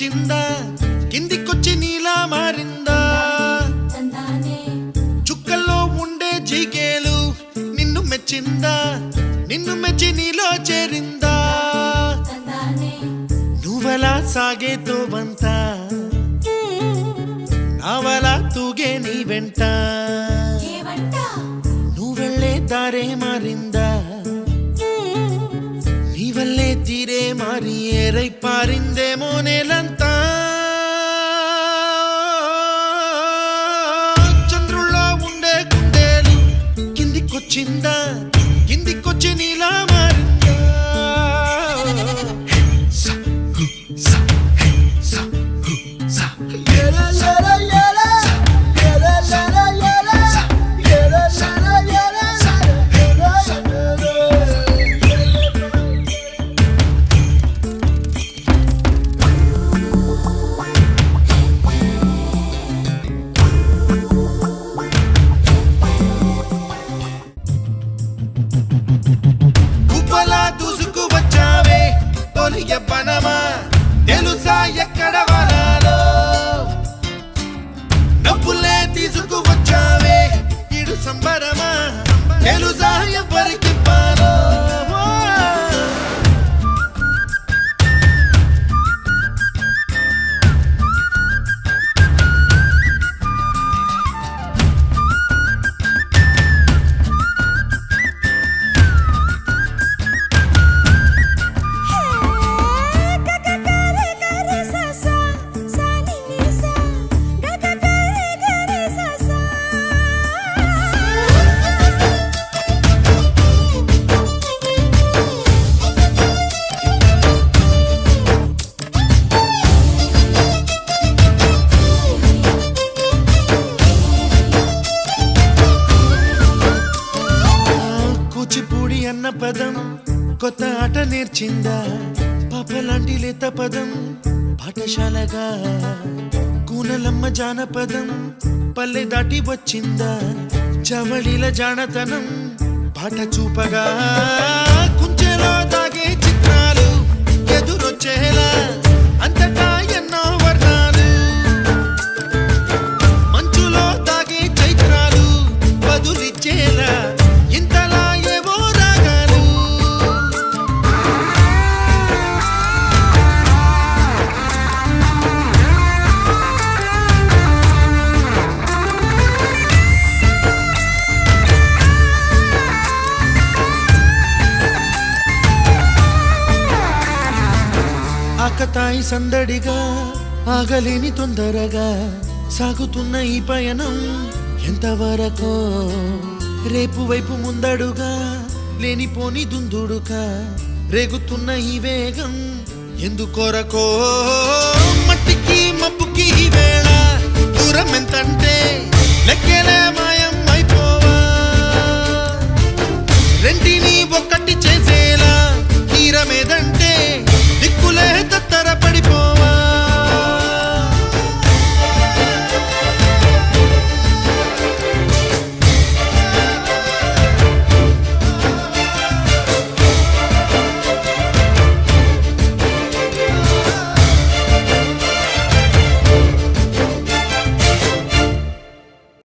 కిందికొచ్చిందా కిందికొచ్చి నీలా మారిందా చుక్కల్లో ఉండే జిగేలు నిన్ను మెచ్చిందా నిన్ను మెచ్చి నీలో చేరిందా నువ్వలా సాగేతో బంత నావలా తూగే నీ వెంట నువ్వెళ్ళే దారే మారిందా నీ వల్లే తీరే మారి ఏరై పారిందేమో నేలంతా చంద్రుల్లో ఉండే కుందేలు కిందికొచ్చిందా కిందికొచ్చి నీలా మారిందా పనమా తెలుసా ఎక్కడ వనాలో డబ్బులే తీసుకువచ్చావే ఇడు సంబరమా తెలుసా ఎవరికి పాలో అన్న పదం కొత్త ఆట నేర్చిందా పాపలాంటి లేత పదం పాఠశాలగా కూనలమ్మ జానపదం పల్లె దాటి వచ్చిందా చవళిల జానతనం పాట చూపగా కుంచెలో దాగే చిత్రాలు ఎదురొచ్చేలా అంతటా ఎన్నో వర్ణాలు మంచులో దాగే చైత్రాలు బదులిచ్చేలా ఇంతలా ఆకతాయి సందడిగా ఆగలేని తొందరగా సాగుతున్న ఈ పయనం ఎంతవరకో రేపు వైపు ముందడుగా లేనిపోని దుందుడుగా రేగుతున్న ఈ వేగం ఎందుకొరకో మట్టికి మబ్బుకి ఈ వేళ దూరం ఎంతంటే లెక్కలే మాయం అయిపోవా రెంటిని ఒక్కటి చేసేలా తీరమేదంటే